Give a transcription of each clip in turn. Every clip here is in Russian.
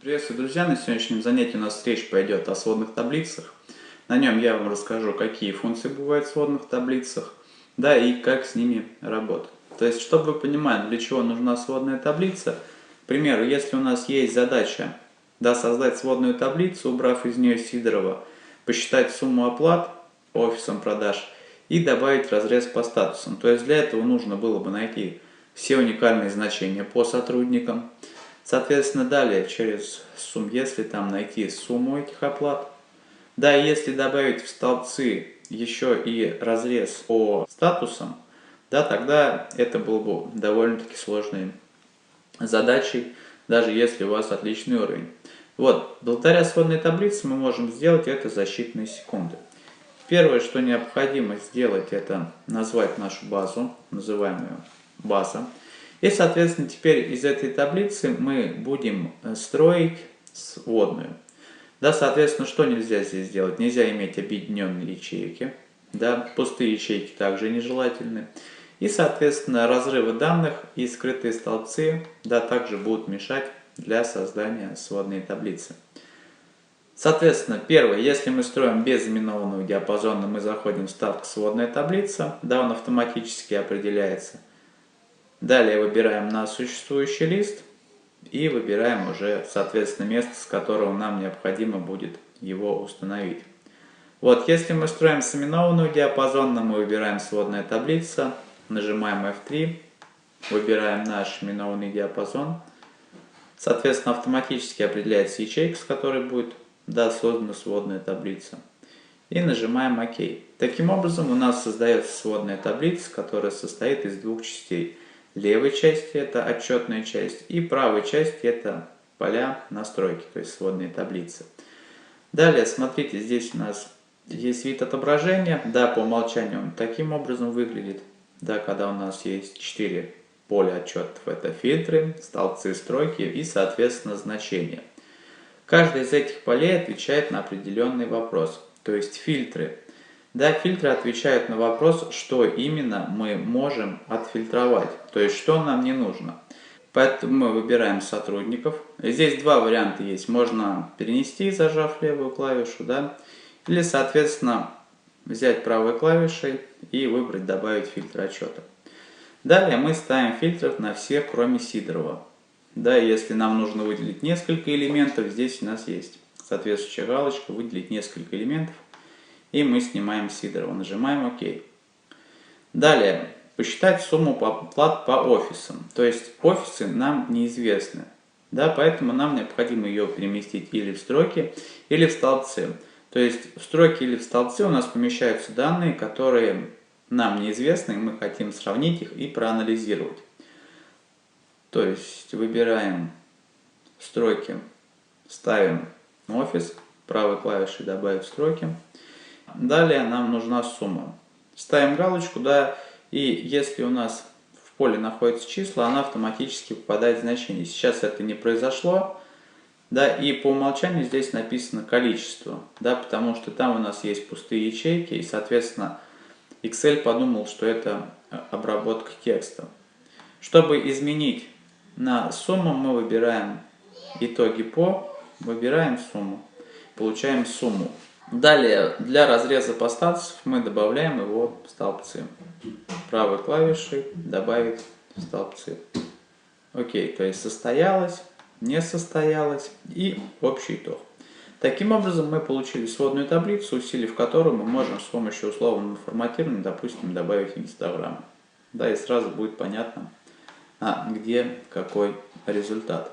Приветствую, друзья! На сегодняшнем занятии у нас речь пойдет о сводных таблицах. На нем я вам расскажу, какие функции бывают в сводных таблицах, да, и как с ними работать. То есть, чтобы вы понимали, для чего нужна сводная таблица, к примеру, если у нас есть задача, да, создать сводную таблицу, убрав из нее Сидорова, посчитать сумму оплат по офисам продаж и добавить разрез по статусам. То есть, для этого нужно было бы найти все уникальные значения по сотрудникам. Соответственно, далее через сумму, если там найти сумму этих оплат. Да, и если добавить в столбцы еще и разрез по статусам, да, тогда это было бы довольно-таки сложной задачей, даже если у вас отличный уровень. Вот, благодаря сводной таблице мы можем сделать это за считанные секунды. Первое, что необходимо сделать, это назвать нашу базу, называемую база. И, соответственно, теперь из этой таблицы мы будем строить сводную. Да, соответственно, что нельзя здесь сделать? Нельзя иметь объединенные ячейки. Да, пустые ячейки также нежелательны. И, соответственно, разрывы данных и скрытые столбцы, да, также будут мешать для создания сводной таблицы. Соответственно, первое, если мы строим без именованного диапазона, мы заходим в вставку «Сводная таблица», да, он автоматически определяется. Далее выбираем на существующий лист и выбираем уже, соответственно, место, с которого нам необходимо будет его установить. Вот, если мы строим с именованного диапазона, мы выбираем «Сводная таблица», нажимаем F3, выбираем наш именованный диапазон. Соответственно, автоматически определяется ячейка, с которой будет, да, создана сводная таблица. И нажимаем ОК. Таким образом, у нас создается сводная таблица, которая состоит из двух частей. Левой части это отчетная часть, и правой части это поля настройки, то есть сводные таблицы. Далее, смотрите, здесь у нас есть вид отображения. Да, по умолчанию он таким образом выглядит. Да, когда у нас есть 4 поля отчетов, это фильтры, столбцы, строки и, соответственно, значения. Каждый из этих полей отвечает на определенный вопрос, то есть фильтры. Да, фильтры отвечают на вопрос, что именно мы можем отфильтровать, то есть что нам не нужно. Поэтому мы выбираем сотрудников. Здесь два варианта есть. Можно перенести, зажав левую клавишу, да, или, соответственно, взять правой клавишей и выбрать «Добавить фильтр отчета». Далее мы ставим фильтр на всех, кроме Сидорова. Да, если нам нужно выделить несколько элементов, здесь у нас есть соответствующая галочка «Выделить несколько элементов». И мы снимаем Сидорова, нажимаем ОК. Далее, посчитать сумму оплат по офисам. То есть офисы нам неизвестны. Да, поэтому нам необходимо ее переместить или в строки, или в столбцы. То есть в строки или в столбцы у нас помещаются данные, которые нам неизвестны, и мы хотим сравнить их и проанализировать. То есть выбираем строки, ставим офис, правой клавишей «Добавить строки». Далее нам нужна сумма. Ставим галочку, да, и если у нас в поле находятся числа, она автоматически попадает в значение. Сейчас это не произошло, да, и по умолчанию здесь написано количество, да, потому что там у нас есть пустые ячейки, и, соответственно, Excel подумал, что это обработка текста. Чтобы изменить на сумму, мы выбираем итоги по, выбираем сумму, получаем сумму. Далее, для разреза по статусам мы добавляем его в столбцы. Правой клавишей «Добавить в столбцы». Окей, то есть состоялось, не состоялось и общий итог. Таким образом мы получили сводную таблицу, усилив которую мы можем с помощью условного форматирования, допустим, добавить гистограмму. Да, и сразу будет понятно, где какой результат.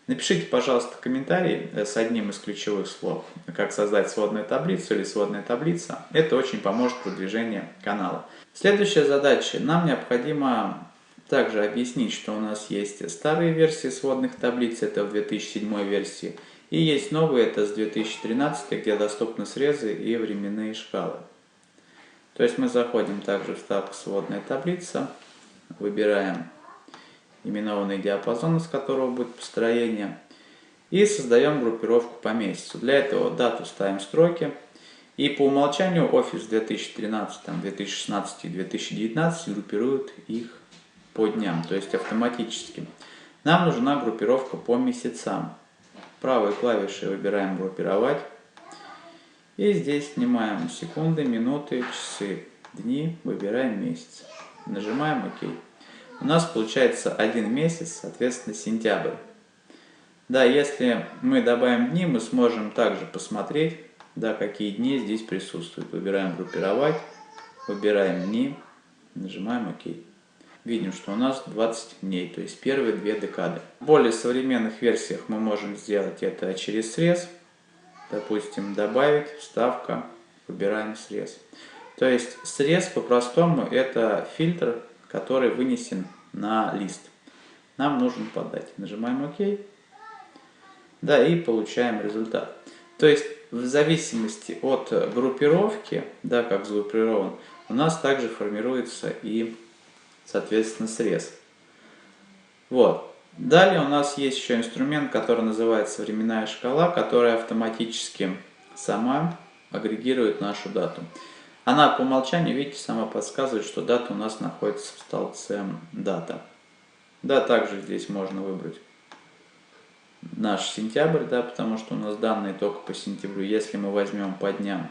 Напишите, пожалуйста, комментарий с одним из ключевых слов, как создать сводную таблицу или сводная таблица. Это очень поможет продвижению канала. Следующая задача. Нам необходимо также объяснить, что у нас есть старые версии сводных таблиц, это в 2007 версии, и есть новые, это с 2013, где доступны срезы и временные шкалы. То есть мы заходим также в вставку «Сводная таблица», выбираем именованный диапазон, из которого будет построение, и создаем группировку по месяцу. Для этого дату ставим строки, и по умолчанию Office 2013, 2016 и 2019 группируют их по дням, то есть автоматически. Нам нужна группировка по месяцам. правой клавишей выбираем группировать. И здесь снимаем секунды, минуты, часы, дни, выбираем месяц. Нажимаем ОК. У нас получается 1 месяц, соответственно, сентябрь. Да, если мы добавим дни, мы сможем также посмотреть, да, какие дни здесь присутствуют. Выбираем группировать, выбираем дни, нажимаем ОК. Видим, что у нас 20 дней, то есть первые 2 декады. В более современных версиях мы можем сделать это через срез. Допустим, добавить, вставка, выбираем срез. То есть срез по-простому это фильтр, который вынесен на лист. Нам нужно подать. Нажимаем ОК. Да, и получаем результат. То есть в зависимости от группировки, да, как сгруппирован, у нас также формируется и, соответственно, срез. Вот. Далее у нас есть еще инструмент, который называется временная шкала, которая автоматически сама агрегирует нашу дату. Она по умолчанию, видите, сама подсказывает, что дата у нас находится в столбце дата. Да, также здесь можно выбрать наш сентябрь, да, потому что у нас данные только по сентябрю. Если мы возьмем по дням,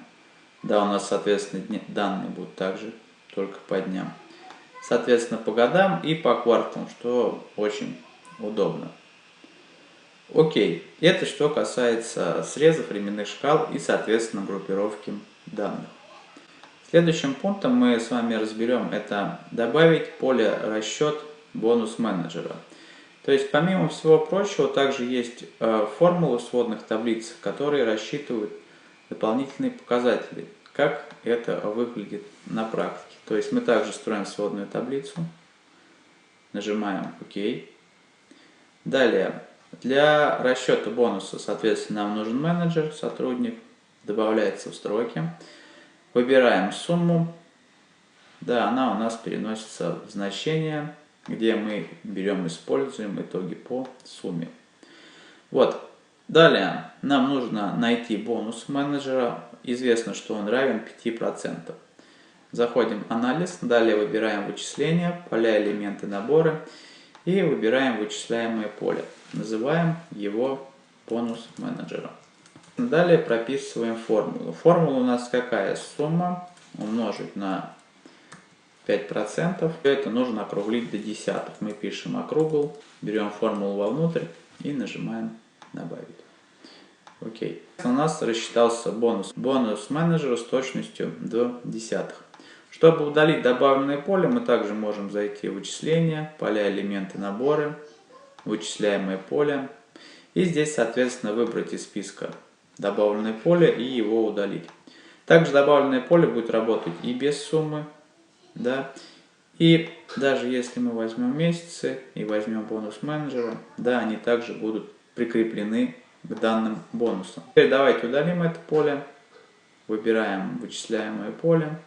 да, у нас, соответственно, данные будут также только по дням. Соответственно, по годам и по кварталам, что очень удобно. Окей, это что касается срезов, временных шкал и, соответственно, группировки данных. Следующим пунктом мы с вами разберем это добавить поле расчет бонус менеджера. То есть, помимо всего прочего, также есть формулы в сводных таблицах, которые рассчитывают дополнительные показатели. Как это выглядит на практике. То есть, мы также строим сводную таблицу, нажимаем ОК. Далее, для расчета бонуса, соответственно, нам нужен менеджер, сотрудник, добавляется в строки. Выбираем сумму, да, она у нас переносится в значение, где мы берем, используем итоги по сумме. Вот, далее нам нужно найти бонус менеджера, известно, что он равен 5%. Заходим в анализ, далее выбираем вычисления, поля, элементы, наборы и выбираем вычисляемое поле. Называем его бонус менеджера. Далее прописываем формулу. Формула у нас какая? Сумма умножить на 5%. Это нужно округлить до десятых. Мы пишем округл, берем формулу вовнутрь и нажимаем добавить. Окей. У нас рассчитался бонус менеджера с точностью до десятых. Чтобы удалить добавленное поле, мы также можем зайти в вычисления, поля, элементы, наборы, вычисляемое поле. И здесь, соответственно, выбрать из списка добавленное поле и его удалить. Также добавленное поле будет работать и без суммы. Да? И даже если мы возьмем месяцы и возьмем бонус менеджера, да, они также будут прикреплены к данным бонусам. Теперь давайте удалим это поле. Выбираем вычисляемое поле.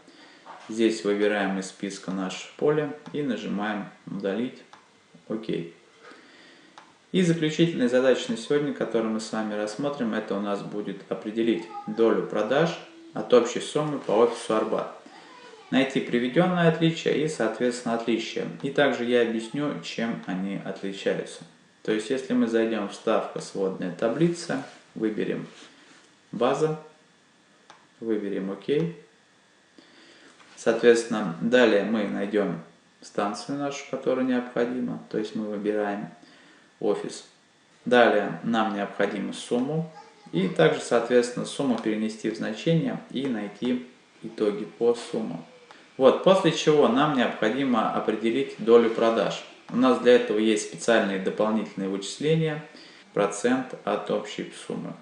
Здесь выбираем из списка наше поле и нажимаем удалить. Окей. И заключительная задача на сегодня, которую мы с вами рассмотрим, это у нас будет определить долю продаж от общей суммы по офису Арбат. Найти приведенное отличие и, соответственно, отличие. И также я объясню, чем они отличаются. То есть, если мы зайдем в вставка сводная таблица, выберем база, выберем ОК. Соответственно, далее мы найдем станцию нашу, которая необходима. То есть, мы выбираем офис. Далее нам необходимо сумму. И также, соответственно, сумму перенести в значение и найти итоги по суммам. Вот, после чего нам необходимо определить долю продаж. У нас для этого есть специальные дополнительные вычисления, процент от общей суммы.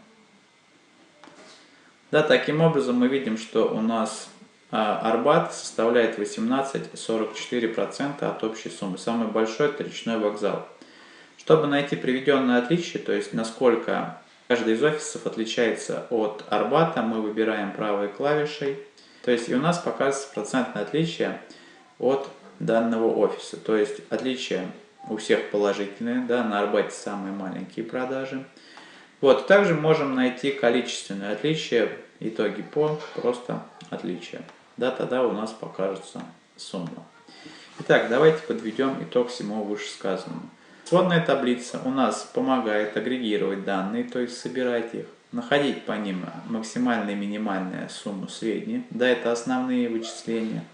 Да, таким образом мы видим, что у нас Арбат составляет 18,44% от общей суммы. Самый большой — это речной вокзал. Чтобы найти приведенное отличие, то есть насколько каждый из офисов отличается от Арбата, мы выбираем правой клавишей. То есть и у нас показывается процентное отличие от данного офиса. То есть отличие у всех положительные, да, на Арбате самые маленькие продажи. Вот, также можем найти количественное отличие, итоги по просто отличие. Да, тогда у нас покажется сумма. Итак, давайте подведем итог всему вышесказанному. Сводная таблица у нас помогает агрегировать данные, то есть собирать их, находить по ним максимальную и минимальную сумму средние, да, это основные вычисления.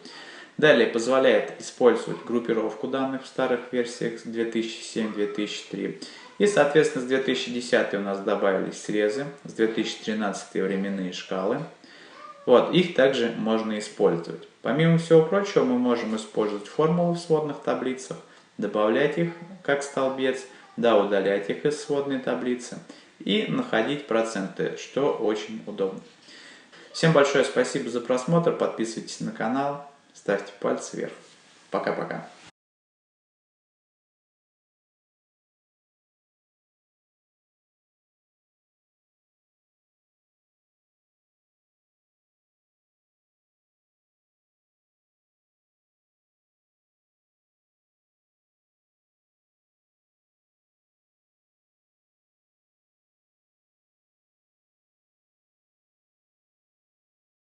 Далее позволяет использовать группировку данных в старых версиях с 2007-2003. И, соответственно, с 2010 у нас добавились срезы, с 2013 временные шкалы. Вот, их также можно использовать. Помимо всего прочего, мы можем использовать формулы в сводных таблицах, добавлять их как столбец, да, удалять их из сводной таблицы и находить проценты, что очень удобно. Всем большое спасибо за просмотр, подписывайтесь на канал, ставьте пальцы вверх. Пока-пока.